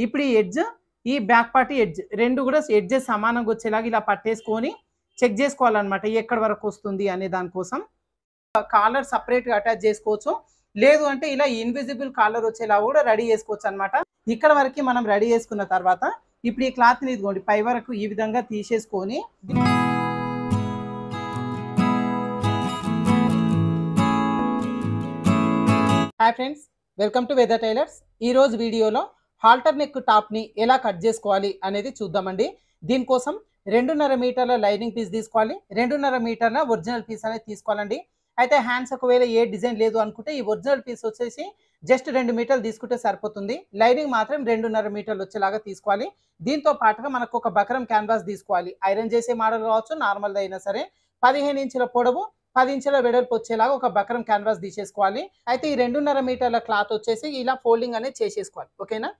ఇప్పుడు ఈ ఎడ్జ్ ఈ బ్యాక్ పార్ట్ ఎడ్జ్ రెండు కూడా ఎడ్జెస్ సమానంగా వచ్చేలాగా ఇలా పట్టేసుకొని చెక్ చేసుకోవాలన్నమాట ఎక్కడి వరకు వస్తుంది అనే దానికోసం. కాలర్ సపరేట్గా అటాచ్ చేసుకోవచ్చు, లేదు అంటే ఇలా ఇన్విజిబుల్ కాలర్ వచ్చేలా కూడా రెడీ చేసుకోవచ్చు అనమాట. ఇక్కడ వరకు మనం రెడీ చేసుకున్న తర్వాత ఇప్పుడు ఈ క్లాత్ని ఇదిగోండి పై వరకు ఈ విధంగా తీసేసుకొని, hi friends, welcome to weather tailors. ఈరోజు వీడియోలో హాల్టర్ నెక్ టాప్ని ఎలా కట్ చేసుకోవాలి అనేది చూద్దామండి. దీనికోసం 2.5 మీటర్ల లైనింగ్ పీస్ తీసుకోవాలి, 2.5 మీటర్ల ఒరిజినల్ పీస్ అనేది తీసుకోవాలండి. అయితే హ్యాండ్స్ ఒకవేళ ఏ డిజైన్ లేదు అనుకుంటే ఈ ఒరిజినల్ పీస్ వచ్చేసి జస్ట్ 2 మీటర్లు తీసుకుంటే సరిపోతుంది. లైనింగ్ మాత్రం 2.5 మీటర్లు వచ్చేలాగా తీసుకోవాలి. దీంతో పాటుగా మనకు ఒక బకరం క్యాన్వాస్ తీసుకోవాలి. ఐరన్ చేసే మోడల్ కావచ్చు, నార్మల్ది అయినా సరే. 15 ఇంచుల పొడవు, 10 ఇంచుల వెడల్పు వచ్చేలాగా ఒక బకరం క్యాన్వాస్ తీసేసుకోవాలి. అయితే ఈ 2.5 మీటర్ల క్లాత్ వచ్చేసి ఇలా ఫోల్డింగ్ అనేది చేసేసుకోవాలి. ఓకేనా,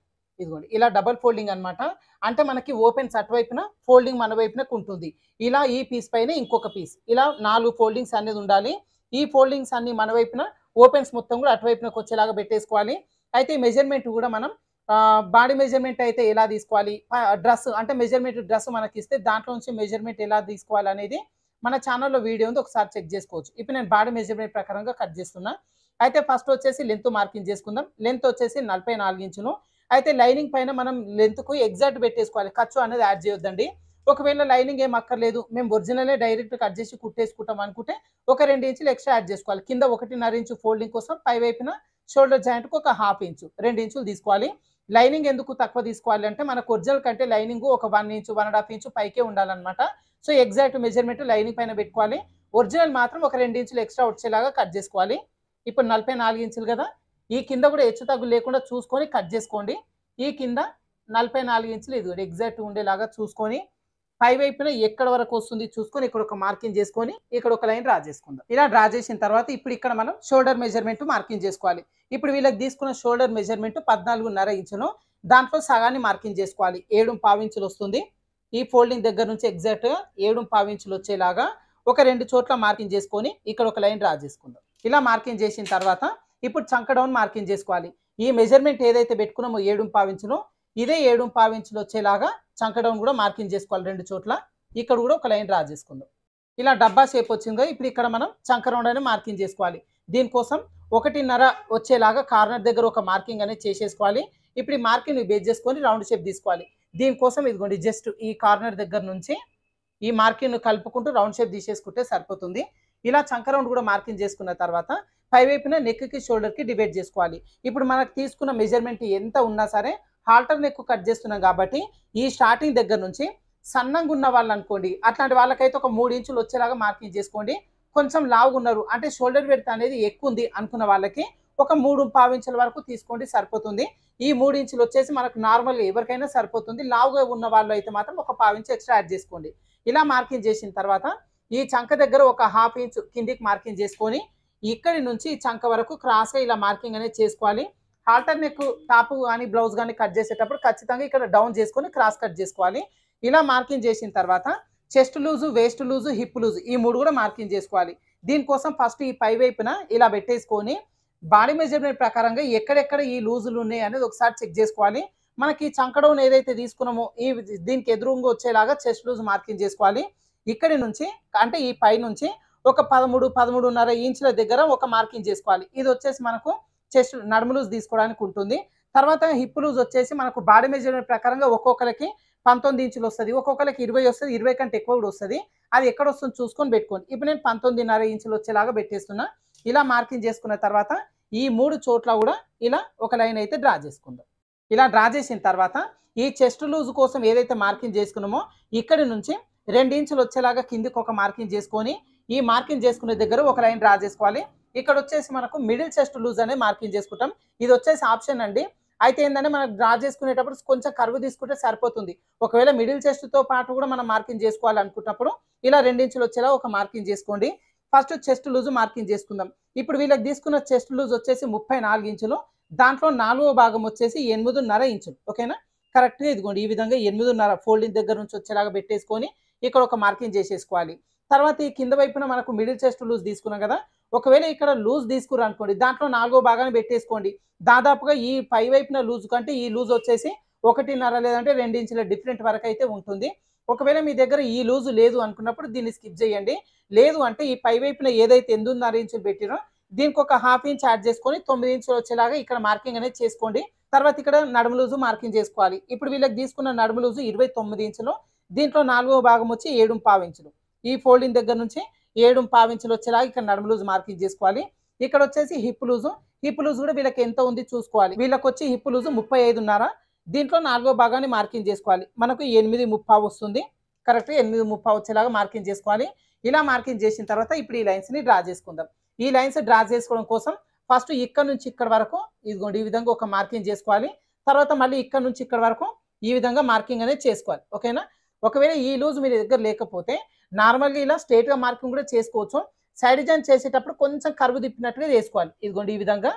ఇదిగోండి ఇలా డబల్ ఫోల్డింగ్ అనమాట. అంటే మనకి ఓపెన్స్ అటువైపున, ఫోల్డింగ్ మన వైపునకు ఉంటుంది. ఇలా ఈ పీస్ పైన ఇంకొక పీస్, ఇలా 4 ఫోల్డింగ్స్ అనేది ఉండాలి. ఈ ఫోల్డింగ్స్ అన్ని మన వైపున, ఓపెన్స్ మొత్తం కూడా అటువైపునకు వచ్చేలాగా పెట్టేసుకోవాలి. అయితే ఈ మెజర్మెంట్ కూడా మనం బాడీ మెజర్మెంట్ అయితే ఎలా తీసుకోవాలి, డ్రెస్ అంటే మెజర్మెంట్ డ్రెస్ మనకి ఇస్తే దాంట్లో నుంచి మెజర్మెంట్ ఎలా తీసుకోవాలి అనేది మన ఛానల్లో వీడియో ఉంది, ఒకసారి చెక్ చేసుకోవచ్చు. ఇప్పుడు నేను బాడీ మెజర్మెంట్ ప్రకారంగా కట్ చేస్తున్నా. అయితే ఫస్ట్ వచ్చేసి లెంత్ మార్కింగ్ చేసుకుందాం. లెంత్ వచ్చేసి 44 ఇంచులు. అయితే లైనింగ్ పైన మనం లెంత్కు ఎగ్జాక్ట్ పెట్టేసుకోవాలి, ఖర్చు అనేది యాడ్ చేయొద్దండి. ఒకవేళ లైనింగ్ ఏం అక్కర్లేదు, మేము ఒరిజినలే డైరెక్ట్ కట్ చేసి కుట్టేసుకుంటాం అనుకుంటే ఒక 2 ఇంచులు ఎక్స్ట్రా యాడ్ చేసుకోవాలి. కింద 1.5 ఇంచు ఫోల్డింగ్ కోసం, పై వైపున షోల్డర్ జాయింట్కి ఒక 1/2 ఇంచు, 2 ఇంచులు తీసుకోవాలి. లైనింగ్ ఎందుకు తక్కువ తీసుకోవాలి అంటే మనకు ఒరిజినల్ కంటే లైనింగ్ ఒక 1 ఇంచు, 1.5 ఇంచు పైకే ఉండాలన్నమాట. సో ఎగ్జాక్ట్ మెజర్మెంట్ లైనింగ్ పైన పెట్టుకోవాలి. ఒరిజినల్ మాత్రం ఒక 2 ఇంచులు ఎక్స్ట్రా వచ్చేలాగా కట్ చేసుకోవాలి. ఇప్పుడు 44 ఇంచులు కదా, ఈ కింద కూడా హెచ్చు తగ్గు లేకుండా చూసుకొని కట్ చేసుకోండి. ఈ కింద 44 ఇంచులు ఇది ఎగ్జాక్ట్ ఉండేలాగా చూసుకొని, పై వైపున ఎక్కడ వరకు వస్తుంది చూసుకొని ఇక్కడ ఒక మార్కింగ్ చేసుకొని ఇక్కడ ఒక లైన్ డ్రా చేసుకుందాం. ఇలా డ్రా చేసిన తర్వాత ఇప్పుడు ఇక్కడ మనం షోల్డర్ మెజర్మెంట్ మార్కింగ్ చేసుకోవాలి. ఇప్పుడు వీళ్ళకి తీసుకున్న షోల్డర్ మెజర్మెంట్ 14.5 ఇంచులు. దాంట్లో సగాన్ని మార్కింగ్ చేసుకోవాలి. 7.5 ఇంచులు వస్తుంది. ఈ ఫోల్డింగ్ దగ్గర నుంచి ఎగ్జాక్ట్గా 7.5 ఇంచులు వచ్చేలాగా ఒక 2 చోట్ల మార్కింగ్ చేసుకొని ఇక్కడ ఒక లైన్ డ్రా చేసుకుందాం. ఇలా మార్కింగ్ చేసిన తర్వాత ఇప్పుడు చంక డౌన్ మార్కింగ్ చేసుకోవాలి. ఈ మెజర్మెంట్ ఏదైతే పెట్టుకున్నామో 7.5 ఇంచులు, ఇదే 7.5 ఇంచులు వచ్చేలాగా చంక డౌన్ కూడా మార్కింగ్ చేసుకోవాలి 2 చోట్ల. ఇక్కడ కూడా ఒక లైన్ డ్రా చేసుకుందాం. ఇలా డబ్బా షేప్ వచ్చిందో ఇప్పుడు ఇక్కడ మనం చంక రౌండ్ అనేది మార్కింగ్ చేసుకోవాలి. దీనికోసం 1.5 వచ్చేలాగా కార్నర్ దగ్గర ఒక మార్కింగ్ అనేది చేసేసుకోవాలి. ఇప్పుడు ఈ మార్కింగ్ బేస్ చేసుకొని రౌండ్ షేప్ తీసుకోవాలి. దీనికోసం ఇదిగోండి జస్ట్ ఈ కార్నర్ దగ్గర నుంచి ఈ మార్కింగ్ కలుపుకుంటూ రౌండ్ షేప్ తీసేసుకుంటే సరిపోతుంది. ఇలా చంక రౌండ్ కూడా మార్కింగ్ చేసుకున్న తర్వాత పై వైపున నెక్కి షోల్డర్కి డివైడ్ చేసుకోవాలి. ఇప్పుడు మనకు తీసుకున్న మెజర్మెంట్ ఎంత ఉన్నా సరే హాల్టర్ నెక్ కట్ చేస్తున్నాం కాబట్టి ఈ స్టార్టింగ్ దగ్గర నుంచి సన్నంగా ఉన్న వాళ్ళు అనుకోండి, అట్లాంటి వాళ్ళకైతే ఒక 3 ఇంచులు వచ్చేలాగా మార్కింగ్ చేసుకోండి. కొంచెం లావుగా ఉన్నారు అంటే షోల్డర్ విడ్త్ అనేది ఎక్కువ ఉంది అనుకున్న వాళ్ళకి ఒక 3.5 ఇంచుల వరకు తీసుకోండి, సరిపోతుంది. ఈ 3 ఇంచులు వచ్చేసి మనకు నార్మల్గా ఎవరికైనా సరిపోతుంది. లావుగా ఉన్న వాళ్ళు అయితే మాత్రం ఒక 1/2 ఇంచు ఎక్స్ట్రా యాడ్ చేసుకోండి. ఇలా మార్కింగ్ చేసిన తర్వాత ఈ చంక దగ్గర ఒక 1/2 ఇంచు కిందికి మార్కింగ్ చేసుకొని ఇక్కడి నుంచి చంక వరకు క్రాస్గా ఇలా మార్కింగ్ అనేది చేసుకోవాలి. హాల్టర్ నెక్ టాప్ కానీ బ్లౌజ్ కానీ కట్ చేసేటప్పుడు ఖచ్చితంగా ఇక్కడ డౌన్ చేసుకొని క్రాస్ కట్ చేసుకోవాలి. ఇలా మార్కింగ్ చేసిన తర్వాత chest loose, waste loose, hip loose ఈ 3 కూడా మార్కింగ్ చేసుకోవాలి. దీనికోసం ఫస్ట్ ఈ పై వైపున ఇలా పెట్టేసుకొని బాడీ మెజర్మెంట్ ప్రకారంగా ఎక్కడెక్కడ ఈ లూజులు ఉన్నాయి అనేది ఒకసారి చెక్ చేసుకోవాలి. మనకి చంక డౌన్ ఏదైతే తీసుకున్నామో ఈ దీనికి ఎదురుగా వచ్చేలాగా చెస్ట్ లూజ్ మార్కింగ్ చేసుకోవాలి. ఇక్కడి నుంచి అంటే ఈ పై నుంచి ఒక 13.5 ఇంచుల దగ్గర ఒక మార్కింగ్ చేసుకోవాలి. ఇది వచ్చేసి మనకు చెస్ట్ నడుము లూజ్ తీసుకోవడానికి ఉంటుంది. తర్వాత హిప్ లూజ్ వచ్చేసి మనకు బాడీ మెజర్మెంట్ ప్రకారంగా ఒక్కొక్కరికి 19 ఇంచులు వస్తుంది, ఒక్కొక్కరికి 20 వస్తుంది, 20 కంటే ఎక్కువ కూడా వస్తుంది. అది ఎక్కడ వస్తుంది చూసుకొని పెట్టుకోండి. ఇప్పుడు నేను 19.5 ఇంచులు వచ్చేలాగా పెట్టేస్తున్నా. ఇలా మార్కింగ్ చేసుకున్న తర్వాత ఈ 3 చోట్ల కూడా ఇలా ఒక లైన్ అయితే డ్రా చేసుకుందాం. ఇలా డ్రా చేసిన తర్వాత ఈ చెస్ట్ లూజ్ కోసం ఏదైతే మార్కింగ్ చేసుకున్నామో ఇక్కడి నుంచి 2 ఇంచులు వచ్చేలాగా కిందికి ఒక మార్కింగ్ చేసుకొని ఈ మార్కింగ్ చేసుకునే దగ్గర ఒక లైన్ డ్రా చేసుకోవాలి. ఇక్కడ వచ్చేసి మనకు మిడిల్ చెస్ట్ లూజ్ అనేది మార్కింగ్ చేసుకుంటాం. ఇది వచ్చేసి ఆప్షన్ అండి. అయితే ఏంటంటే మనకు డ్రా చేసుకునేటప్పుడు కొంచెం కర్వ్ తీసుకుంటే సరిపోతుంది. ఒకవేళ మిడిల్ చెస్ట్తో పాటు కూడా మనం మార్కింగ్ చేసుకోవాలనుకున్నప్పుడు ఇలా 2 ఇంచులు వచ్చేలా ఒక మార్కింగ్ చేసుకోండి. ఫస్ట్ చెస్ట్ లూజ్ మార్కింగ్ చేసుకుందాం. ఇప్పుడు వీళ్ళకి తీసుకున్న చెస్ట్ లూజ్ వచ్చేసి 34 ఇంచులు. దాంట్లో 4వ భాగం వచ్చేసి 8.5 ఇంచులు. ఓకేనా, కరెక్ట్గా ఇదిగోండి ఈ విధంగా 8.5 ఫోల్డింగ్ దగ్గర నుంచి వచ్చేలాగా పెట్టేసుకొని ఇక్కడ ఒక మార్కింగ్ చేసేసుకోవాలి. తర్వాత ఈ కింద వైపున మనకు మిడిల్ చెస్ట్ లూజ్ తీసుకున్నాం కదా, ఒకవేళ ఇక్కడ లూజ్ తీసుకున్నారు అనుకోండి, దాంట్లో 4వ భాగాన్ని పెట్టేసుకోండి. దాదాపుగా ఈ పై వైపున లూజ్ కంటే ఈ లూజ్ వచ్చేసి 1.5 లేదంటే 2 ఇంచుల డిఫరెంట్ వరకు అయితే ఉంటుంది. ఒకవేళ మీ దగ్గర ఈ లూజు లేదు అనుకున్నప్పుడు దీన్ని స్కిప్ చేయండి. లేదు అంటే ఈ పై వైపున ఏదైతే 8.5 ఇంచులు పెట్టిరో దీనికి ఒక హాఫ్ ఇంచ్ యాడ్ చేసుకొని 9 ఇంచులు వచ్చేలాగా ఇక్కడ మార్కింగ్ అనేది చేసుకోండి. తర్వాత ఇక్కడ నడుము లూజు మార్కింగ్ చేసుకోవాలి. ఇప్పుడు వీళ్ళకి తీసుకున్న నడుము లూజు 29 ఇంచులు. దీంట్లో 4వ భాగం వచ్చి 7.5 ఇంచులు. ఈ ఫోల్డింగ్ దగ్గర నుంచి 7.5 ఇంచులు వచ్చేలాగా ఇక్కడ నడుము లూజు మార్కింగ్ చేసుకోవాలి. ఇక్కడ వచ్చేసి హిప్ లూజు కూడా వీళ్ళకి ఎంత ఉంది చూసుకోవాలి. వీళ్ళకి వచ్చి హిప్ లూజు 35.5. దీంట్లో 4వ భాగాన్ని మార్కింగ్ చేసుకోవాలి. మనకు 8.5 వస్తుంది. కరెక్ట్గా 8.5 వచ్చేలాగా మార్కింగ్ చేసుకోవాలి. ఇలా మార్కింగ్ చేసిన తర్వాత ఇప్పుడు ఈ లైన్స్ని డ్రా చేసుకుందాం. ఈ లైన్స్ డ్రా చేసుకోవడం కోసం ఫస్ట్ ఇక్కడ నుంచి ఇక్కడ వరకు ఇదిగోండి ఈ విధంగా ఒక మార్కింగ్ చేసుకోవాలి. తర్వాత మళ్ళీ ఇక్కడ నుంచి ఇక్కడ వరకు ఈ విధంగా మార్కింగ్ అనేది చేసుకోవాలి. ఓకేనా? ఒకవేళ ఈ లూజ్ మీ దగ్గర లేకపోతే నార్మల్గా ఇలా స్ట్రేట్గా మార్కింగ్ కూడా చేసుకోవచ్చు. సైడ్ జాయిన్ చేసేటప్పుడు కొంచెం కర్వ్ తిప్పినట్టుగా చేసుకోవాలి. ఇదిగోండి ఈ విధంగా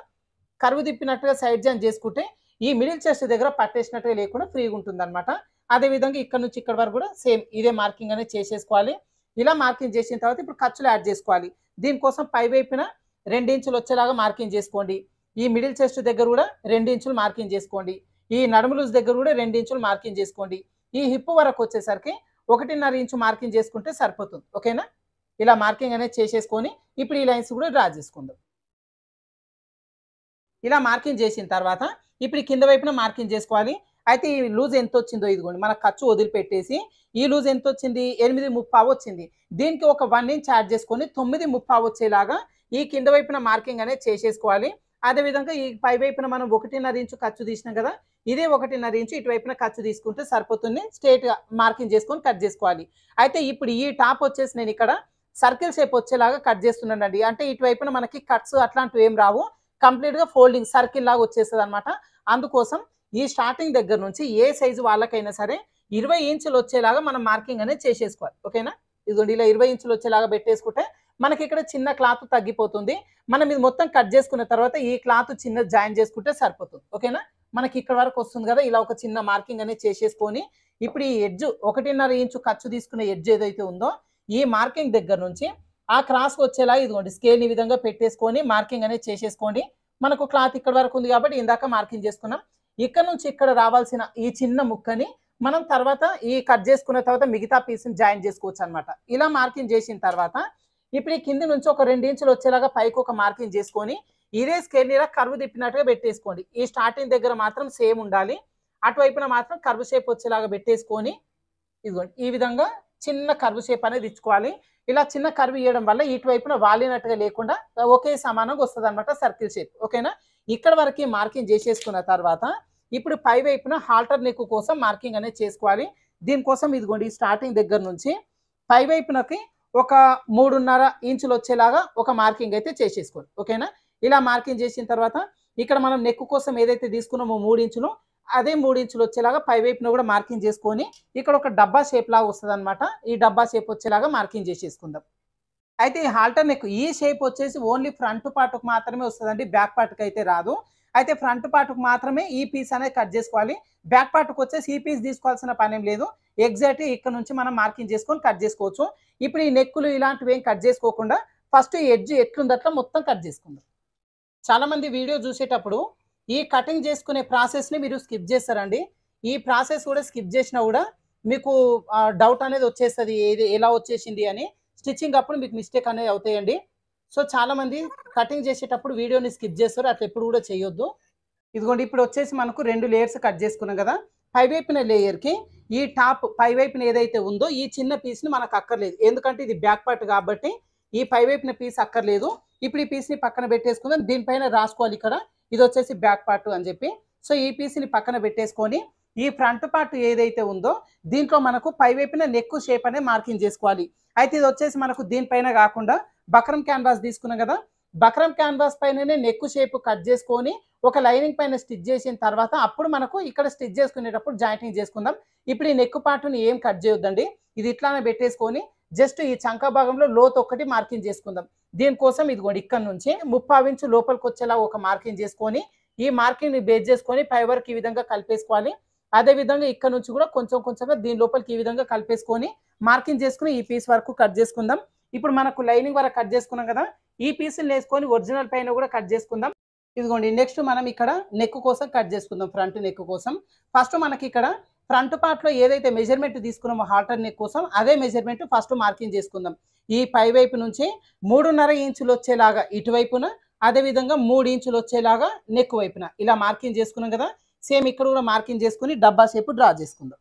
కర్వ్ తిప్పినట్టుగా సైడ్ జాయిన్ చేసుకుంటే ఈ మిడిల్ చెస్ట్ దగ్గర పట్టేసినట్టుగా లేకుండా ఫ్రీగా ఉంటుంది అనమాట. అదేవిధంగా ఇక్కడ నుంచి ఇక్కడ వరకు కూడా సేమ్ ఇదే మార్కింగ్ అనేది చేసేసుకోవాలి. ఇలా మార్కింగ్ చేసిన తర్వాత ఇప్పుడు ఖర్చులు యాడ్ చేసుకోవాలి. దీనికోసం పై వైపున 2 ఇంచులు వచ్చేలాగా మార్కింగ్ చేసుకోండి. ఈ మిడిల్ చెస్ట్ దగ్గర కూడా 2 ఇంచులు మార్కింగ్ చేసుకోండి. ఈ నడుము లూజ్ దగ్గర కూడా 2 ఇంచులు మార్కింగ్ చేసుకోండి. ఈ హిప్ వరకు వచ్చేసరికి 1.5 ఇంచు మార్కింగ్ చేసుకుంటే సరిపోతుంది. ఓకేనా? ఇలా మార్కింగ్ అనేది చేసేసుకొని ఇప్పుడు ఈ లైన్స్ కూడా డ్రా చేసుకుందాం. ఇలా మార్కింగ్ చేసిన తర్వాత ఇప్పుడు కింద వైపున మార్కింగ్ చేసుకోవాలి. అయితే ఈ లూజ్ ఎంత వచ్చిందో ఇదిగోండి మన ఖర్చు వదిలిపెట్టేసి ఈ లూజ్ ఎంత వచ్చింది 8.5 వచ్చింది. దీనికి ఒక 1 ఇంచ్ యాడ్ చేసుకొని 9.5 వచ్చేలాగా ఈ కింద వైపున మార్కింగ్ అనేది చేసేసుకోవాలి. అదేవిధంగా ఈ పై వైపున మనం 1.5 ఇంచు ఖర్చు తీసినాం కదా, ఇదే 1.5 ఇంచు ఇటువైపున ఖర్చు తీసుకుంటే సరిపోతుంది. స్ట్రేట్గా మార్కింగ్ చేసుకొని కట్ చేసుకోవాలి. అయితే ఇప్పుడు ఈ టాప్ వచ్చేసి నేను ఇక్కడ సర్కిల్ షేప్ వచ్చేలాగా కట్ చేస్తున్నానండి. అంటే ఇటువైపున మనకి కట్స్ అట్లాంటివి ఏం రావు, కంప్లీట్గా ఫోల్డింగ్ సర్కిల్ లాగా వచ్చేస్తుంది అనమాట. అందుకోసం ఈ స్టార్టింగ్ దగ్గర నుంచి ఏ సైజు వాళ్ళకైనా సరే 20 ఇంచులు వచ్చేలాగా మనం మార్కింగ్ అనేది చేసేసుకోవాలి. ఓకేనా? ఇదిగోండి ఇలా 20 ఇంచులు వచ్చేలాగా పెట్టేసుకుంటే మనకి ఇక్కడ చిన్న క్లాత్ తగ్గిపోతుంది. మనం ఇది మొత్తం కట్ చేసుకున్న తర్వాత ఈ క్లాత్ చిన్న జాయిన్ చేసుకుంటే సరిపోతుంది. ఓకేనా? మనకి ఇక్కడ వరకు వస్తుంది కదా, ఇలా ఒక చిన్న మార్కింగ్ అనేది చేసేసుకొని ఇప్పుడు ఈ ఎడ్జ్ 1.5 ఇంచు ఖర్చు తీసుకునే ఎడ్జ్ ఏదైతే ఉందో ఈ మార్కింగ్ దగ్గర నుంచి ఆ క్రాస్ వచ్చేలా ఇదిగోండి స్కేల్ ఈ విధంగా పెట్టేసుకొని మార్కింగ్ అనేది చేసేసుకోండి. మనకు క్లాత్ ఇక్కడ వరకు ఉంది కాబట్టి ఇందాక మార్కింగ్ చేసుకున్నాం. ఇక్కడ నుంచి ఇక్కడ రావాల్సిన ఈ చిన్న ముక్కని మనం తర్వాత ఈ కట్ చేసుకున్న తర్వాత మిగతా పీస్ని జాయిన్ చేసుకోవచ్చు అనమాట. ఇలా మార్కింగ్ చేసిన తర్వాత ఇప్పుడు ఈ కింది నుంచి ఒక 2 ఇంచులు వచ్చేలాగా పైకి ఒక మార్కింగ్ చేసుకొని ఇదే స్కేల్ ఇలా కర్వ్ తిప్పినట్టుగా పెట్టేసుకోండి. ఈ స్టార్టింగ్ దగ్గర మాత్రం సేమ్ ఉండాలి, అటువైపున మాత్రం కర్వ్ షేప్ వచ్చేలాగా పెట్టేసుకొని ఇదిగోండి ఈ విధంగా చిన్న కర్వ్ షేప్ అనేది ఇచ్చుకోవాలి. ఇలా చిన్న కర్వ్ ఇవ్వడం వల్ల ఇటువైపున వాలినట్టుగా లేకుండా ఒకే సమానంగా వస్తుంది అనమాట సర్కిల్ షేప్. ఓకేనా? ఇక్కడ వరకు మార్కింగ్ చేసేసుకున్న తర్వాత ఇప్పుడు పై వైపున హాల్టర్ నెక్ కోసం మార్కింగ్ అనేది చేసుకోవాలి. దీనికోసం ఇదిగోండి స్టార్టింగ్ దగ్గర నుంచి పై వైపునకి ఒక 3.5 ఇంచులు వచ్చేలాగా ఒక మార్కింగ్ అయితే చేసేసుకోండి. ఓకేనా? ఇలా మార్కింగ్ చేసిన తర్వాత ఇక్కడ మనం నెక్ కోసం ఏదైతే తీసుకున్నామో 3 ఇంచులు అదే 3 ఇంచులు వచ్చేలాగా పై వైపున కూడా మార్కింగ్ చేసుకొని ఇక్కడ ఒక డబ్బా షేప్ లాగా వస్తుంది అనమాట. ఈ డబ్బా షేప్ వచ్చేలాగా మార్కింగ్ చేసేసుకుందాం. అయితే ఈ హాల్టర్ నెక్ ఈ షేప్ వచ్చేసి ఓన్లీ ఫ్రంట్ పార్ట్కు మాత్రమే వస్తుందండి, బ్యాక్ పార్ట్కి అయితే రాదు. అయితే ఫ్రంట్ పార్ట్కు మాత్రమే ఈ పీస్ అనేది కట్ చేసుకోవాలి. బ్యాక్ పార్ట్కి వచ్చేసి ఈ పీస్ తీసుకోవాల్సిన పని ఏం లేదు. ఎగ్జాక్ట్గా ఇక్కడ నుంచి మనం మార్కింగ్ చేసుకొని కట్ చేసుకోవచ్చు. ఇప్పుడు ఈ నెక్కులు ఇలాంటివి ఏం కట్ చేసుకోకుండా ఫస్ట్ ఈ ఎడ్జ్ ఎట్లుంది అట్లా మొత్తం కట్ చేసుకుందాం. చాలామంది వీడియో చూసేటప్పుడు ఈ కటింగ్ చేసుకునే ప్రాసెస్ని మీరు స్కిప్ చేస్తారండి. ఈ ప్రాసెస్ కూడా స్కిప్ చేసినా కూడా మీకు డౌట్ అనేది వచ్చేస్తుంది ఏది ఎలా వచ్చేసింది అని. స్టిచ్చింగ్ అప్పుడు మీకు మిస్టేక్ అనేది అవుతాయండి. సో చాలామంది కటింగ్ చేసేటప్పుడు వీడియోని స్కిప్ చేస్తారు, అట్లా ఎప్పుడు కూడా చేయొద్దు. ఇదిగోండి ఇప్పుడు వచ్చేసి మనకు 2 లేయర్స్ కట్ చేసుకున్నాం కదా, పై వైపున లేయర్కి ఈ టాప్ పై వైపున ఏదైతే ఉందో ఈ చిన్న పీస్ని మనకు అక్కర్లేదు, ఎందుకంటే ఇది బ్యాక్ పార్ట్ కాబట్టి ఈ పై వైపున పీస్ అక్కర్లేదు. ఇప్పుడు ఈ పీస్ని పక్కన పెట్టేసుకుందాం. దీనిపైన రాసుకోవాలి ఇక్కడ ఇది వచ్చేసి బ్యాక్ పార్ట్ అని చెప్పి. సో ఈ పీస్ని పక్కన పెట్టేసుకొని ఈ ఫ్రంట్ పార్ట్ ఏదైతే ఉందో దీంట్లో మనకు పై వైపున నెక్ షేప్ అనేది మార్కింగ్ చేసుకోవాలి. అయితే ఇది వచ్చేసి మనకు దీనిపైన కాకుండా బక్రం క్యాన్వాస్ తీసుకున్నాం కదా, బక్రం క్యాన్వాస్ పైననే నెక్ షేప్ కట్ చేసుకొని ఒక లైనింగ్ పైన స్టిచ్ చేసిన తర్వాత అప్పుడు మనకు ఇక్కడ స్టిచ్ చేసుకునేటప్పుడు జాయింటింగ్ చేసుకుందాం. ఇప్పుడు ఈ నెక్ పార్ట్ని ఏం కట్ చేయొద్దండి, ఇది ఇట్లానే పెట్టేసుకొని జస్ట్ ఈ చంకా భాగంలో లోతు ఒక్కటి మార్కింగ్ చేసుకుందాం. దీనికోసం ఇదిగోండి ఇక్కడ నుంచి 30 ఇంచు లోపలికి వచ్చేలా ఒక మార్కింగ్ చేసుకొని ఈ మార్కింగ్ని బేస్ చేసుకొని పై వరకు ఈ విధంగా కలిపేసుకోవాలి. అదేవిధంగా ఇక్కడ నుంచి కూడా కొంచెం కొంచెంగా దీని లోపలికి ఈ విధంగా కలిపేసుకొని మార్కింగ్ చేసుకుని ఈ పీస్ వరకు కట్ చేసుకుందాం. ఇప్పుడు మనకు లైనింగ్ వరకు కట్ చేసుకున్నాం కదా, ఈ పీస్ని వేసుకొని ఒరిజినల్ పైన కూడా కట్ చేసుకుందాం. ఇదిగోండి నెక్స్ట్ మనం ఇక్కడ నెక్ కోసం కట్ చేసుకుందాం. ఫ్రంట్ నెక్ కోసం ఫస్ట్ మనకి ఇక్కడ ఫ్రంట్ పార్ట్ లో ఏదైతే మెజర్మెంట్ తీసుకున్నామో హాల్టర్ నెక్ కోసం అదే మెజర్మెంట్ ఫస్ట్ మార్కింగ్ చేసుకుందాం. ఈ పై వైపు నుంచి 3.5 ఇంచులు వచ్చేలాగా ఇటువైపున, అదే విధంగా 3 ఇంచులు వచ్చేలాగా నెక్ వైపున ఇలా మార్కింగ్ చేసుకున్నాం కదా. సేమ్ ఇక్కడ కూడా మార్కింగ్ చేసుకుని డబ్బా షేప్ డ్రా చేసుకుందాం.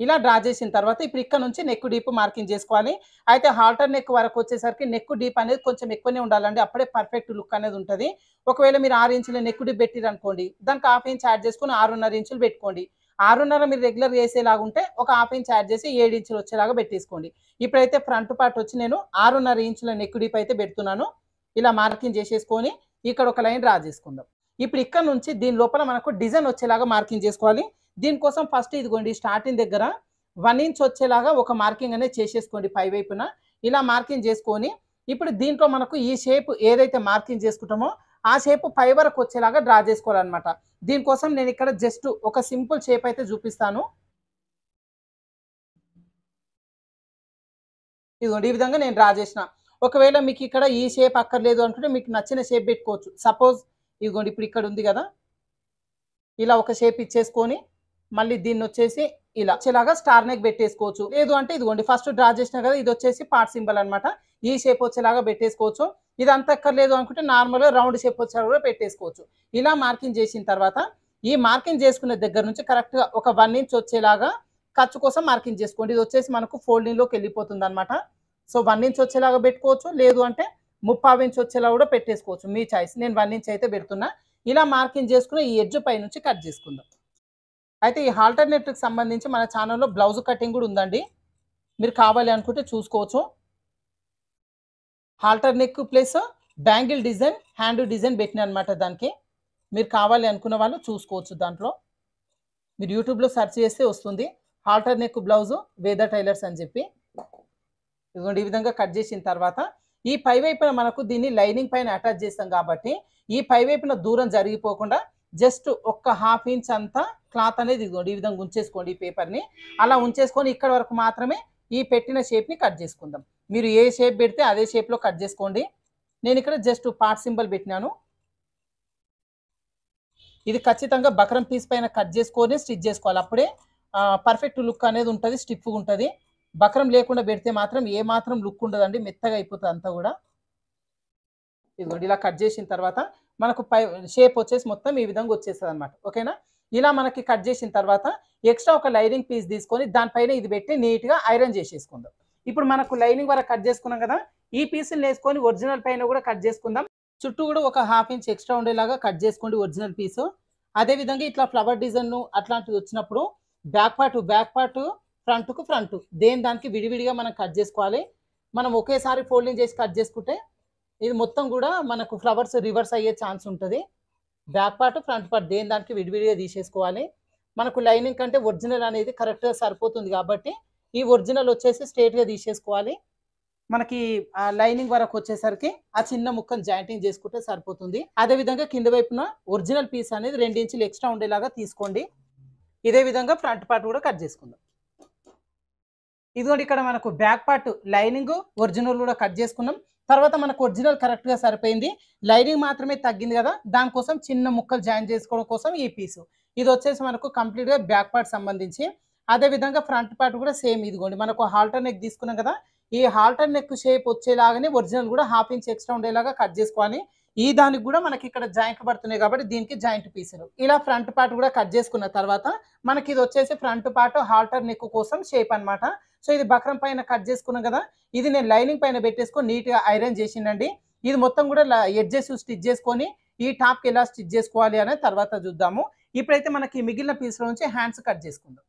ఇలా డ్రా చేసిన తర్వాత ఇప్పుడు ఇక్కడ నుంచి నెక్ డీప్ మార్కింగ్ చేసుకోవాలి. అయితే హాల్టర్ నెక్ వరకు వచ్చేసరికి నెక్ డీప్ అనేది కొంచెం ఎక్కువనే ఉండాలండి, అప్పుడే పర్ఫెక్ట్ లుక్ అనేది ఉంటుంది. ఒకవేళ మీరు 6 ఇంచుల నెక్ డీప్ పెట్టిరనుకోండి, దానికి 1/2 ఇంచ్ యాడ్ చేసుకుని 6.5 ఇంచులు పెట్టుకోండి. 6.5 మీరు రెగ్యులర్ వేసేలాగా ఉంటే ఒక 1/2 ఇంచ్ యాడ్ చేసి 7 ఇంచులు వచ్చేలాగా పెట్టేసుకోండి. ఇప్పుడైతే ఫ్రంట్ పార్ట్ వచ్చి నేను 6.5 ఇంచుల నెక్ డీప్ అయితే పెడుతున్నాను. ఇలా మార్కింగ్ చేసేసుకొని ఇక్కడ ఒక లైన్ డ్రా చేసుకుందాం. ఇప్పుడు ఇక్కడ నుంచి దీని లోపల మనకు డిజైన్ వచ్చేలాగా మార్కింగ్ చేసుకోవాలి. దీనికోసం ఫస్ట్ ఇదిగోండి స్టార్టింగ్ దగ్గర 1 ఇంచ్ వచ్చేలాగా ఒక మార్కింగ్ అనేది చేసేసుకోండి పై వైపున. ఇలా మార్కింగ్ చేసుకొని ఇప్పుడు దీంట్లో మనకు ఈ షేప్ ఏదైతే మార్కింగ్ చేసుకుంటామో ఆ షేప్ పై వరకు వచ్చేలాగా డ్రా చేసుకోవాలన్నమాట. దీనికోసం నేను ఇక్కడ జస్ట్ ఒక సింపుల్ షేప్ అయితే చూపిస్తాను. ఇదిగోండి ఈ విధంగా నేను డ్రా చేసిన. ఒకవేళ మీకు ఇక్కడ ఈ షేప్ అక్కర్లేదు అనుకుంటే మీకు నచ్చిన షేప్ పెట్టుకోవచ్చు. సపోజ్ ఇదిగోండి ఇప్పుడు ఇక్కడ ఉంది కదా, ఇలా ఒక షేప్ ఇచ్చేసుకొని మళ్ళీ దీన్ని వచ్చేసి ఇలా వచ్చేలాగా స్టార్ నెక్ పెట్టేసుకోవచ్చు. లేదు అంటే ఇదిగోండి ఫస్ట్ డ్రా చేసినా కదా, ఇది వచ్చేసి పార్ట్ సింబల్ అనమాట. ఈ షేప్ వచ్చేలాగా పెట్టేసుకోవచ్చు. ఇది అంత అక్కర్లేదు అనుకుంటే నార్మల్గా రౌండ్ షేప్ వచ్చేలా కూడా పెట్టేసుకోవచ్చు. ఇలా మార్కింగ్ చేసిన తర్వాత ఈ మార్కింగ్ చేసుకునే దగ్గర నుంచి కరెక్ట్గా ఒక 1 ఇంచ్ వచ్చేలాగా ఖర్చు కోసం మార్కింగ్ చేసుకోండి. ఇది వచ్చేసి మనకు ఫోల్డింగ్లోకి వెళ్ళిపోతుంది అనమాట. సో 1 ఇంచ్ వచ్చేలాగా పెట్టుకోవచ్చు, లేదు అంటే 3/4 ఇంచ్ వచ్చేలా కూడా పెట్టేసుకోవచ్చు, మీ చాయిస్. నేను 1 ఇంచ్ అయితే పెడుతున్నా. ఇలా మార్కింగ్ చేసుకుని ఈ ఎడ్జ్ పై నుంచి కట్ చేసుకుందాం. అయితే ఈ హాల్టర్ నెట్కి సంబంధించి మన ఛానల్లో బ్లౌజ్ కటింగ్ కూడా ఉందండి, మీరు కావాలి అనుకుంటే చూసుకోవచ్చు. Halter neck plus bangle design, hand design పెట్టిన అనమాట. దానికి మీరు కావాలి అనుకున్న వాళ్ళు చూసుకోవచ్చు. దాంట్లో మీరు యూట్యూబ్లో సెర్చ్ చేస్తే వస్తుంది హాల్టర్ నెక్ బ్లౌజు వేద టైలర్స్ అని చెప్పి. ఇదిగోండి ఈ విధంగా కట్ చేసిన తర్వాత ఈ పై వైపున మనకు దీన్ని లైనింగ్ పైన అటాచ్ చేస్తాం కాబట్టి ఈ పై వైపున దూరం జరిగిపోకుండా జస్ట్ ఒక్క 1/2 ఇంచ్ అంతా క్లాత్ అనేది ఇదిగోండి ఈ విధంగా ఉంచేసుకోండి. ఈ పేపర్ని అలా ఉంచేసుకొని ఇక్కడ వరకు మాత్రమే ఈ పెట్టిన షేప్ని కట్ చేసుకుందాం. మీరు ఏ షేప్ పెడితే అదే షేప్లో కట్ చేసుకోండి. నేను ఇక్కడ జస్ట్ పార్ట్ సింబల్ పెట్టినాను. ఇది ఖచ్చితంగా బక్రం పీస్ పైన కట్ చేసుకొని స్టిచ్ చేసుకోవాలి, అప్పుడే పర్ఫెక్ట్ లుక్ అనేది ఉంటుంది, స్టిఫ్గా ఉంటుంది. బక్రం లేకుండా పెడితే మాత్రం ఏ మాత్రం లుక్ ఉండదండి, మెత్తగా అయిపోతుంది అంతా కూడా. ఇదిగోండి ఇలా కట్ చేసిన తర్వాత మనకు పై షేప్ వచ్చేసి మొత్తం ఈ విధంగా వచ్చేస్తుంది అనమాట. ఓకేనా? ఇలా మనకి కట్ చేసిన తర్వాత ఎక్స్ట్రా ఒక లైనింగ్ పీస్ తీసుకొని దానిపైన ఇది పెట్టి నీట్గా ఐరన్ చేసేసుకుందాం. ఇప్పుడు మనకు లైనింగ్ వరకు కట్ చేసుకున్నాం కదా, ఈ పీసులు వేసుకొని ఒరిజినల్ పైన కూడా కట్ చేసుకుందాం. చుట్టూ కూడా ఒక 1/2 ఇంచ్ ఎక్స్ట్రా ఉండేలాగా కట్ చేసుకోండి ఒరిజినల్ పీసు. అదేవిధంగా ఇట్లా ఫ్లవర్ డిజైన్ అట్లాంటివి వచ్చినప్పుడు బ్యాక్ పార్ట్ ఫ్రంట్కు ఫ్రంట్ దేని దానికి విడివిడిగా మనం కట్ చేసుకోవాలి. మనం ఒకేసారి ఫోల్డింగ్ చేసి కట్ చేసుకుంటే ఇది మొత్తం కూడా మనకు ఫ్లవర్స్ రివర్స్ అయ్యే ఛాన్స్ ఉంటుంది. బ్యాక్ పార్ట్ ఫ్రంట్ పార్ట్ దేని దానికి విడివిడిగా తీసేసుకోవాలి. మనకు లైనింగ్ కంటే ఒరిజినల్ అనేది కరెక్ట్గా సరిపోతుంది కాబట్టి ఈ ఒరిజినల్ వచ్చేసి స్ట్రేట్గా తీసేసుకోవాలి. మనకి ఆ లైనింగ్ వరకు వచ్చేసరికి ఆ చిన్న ముక్కను జాయింటింగ్ చేసుకుంటే సరిపోతుంది. అదేవిధంగా కింద వైపున ఒరిజినల్ పీస్ అనేది 2 ఇంచులు ఎక్స్ట్రా ఉండేలాగా తీసుకోండి. ఇదే విధంగా ఫ్రంట్ పార్ట్ కూడా కట్ చేసుకుందాం. ఇదిగోండి ఇక్కడ మనకు బ్యాక్ పార్ట్ లైనింగ్ ఒరిజినల్ కూడా కట్ చేసుకున్నాం. తర్వాత మనకు ఒరిజినల్ కరెక్ట్గా సరిపోయింది, లైనింగ్ మాత్రమే తగ్గింది కదా, దానికోసం చిన్న ముక్కలు జాయిన్ చేసుకోవడం కోసం ఈ పీసు. ఇది వచ్చేసి మనకు కంప్లీట్గా బ్యాక్ పార్ట్ సంబంధించి. అదేవిధంగా ఫ్రంట్ పార్ట్ కూడా సేమ్. ఇదిగోండి మనకు హాల్టర్ నెక్ తీసుకున్నాం కదా, ఈ హాల్టర్ నెక్ షేప్ వచ్చేలాగానే ఒరిజినల్ కూడా 1/2 ఇంచ్ ఎక్స్ట్రా ఉండేలాగా కట్ చేసుకోవాలి. ఈ దానికి కూడా మనకి ఇక్కడ జాయింట్ పడుతున్నాయి కాబట్టి దీనికి జాయింట్ పీసులు. ఇలా ఫ్రంట్ పార్ట్ కూడా కట్ చేసుకున్న తర్వాత మనకి ఇది వచ్చేసి ఫ్రంట్ పార్ట్ హాల్టర్ నెక్ కోసం షేప్ అనమాట. సో ఇది బక్రం పైన కట్ చేసుకున్నాం కదా, ఇది నేను లైనింగ్ పైన పెట్టేసుకొని నీట్గా ఐరన్ చేసిండండి. ఇది మొత్తం కూడా ఎడ్జెస్ స్టిచ్ చేసుకొని ఈ టాప్కి ఎలా స్టిచ్ చేసుకోవాలి అనేది తర్వాత చూద్దాము. ఇప్పుడైతే మనకి మిగిలిన పీస్లో నుంచి హ్యాండ్స్ కట్ చేసుకుందాం.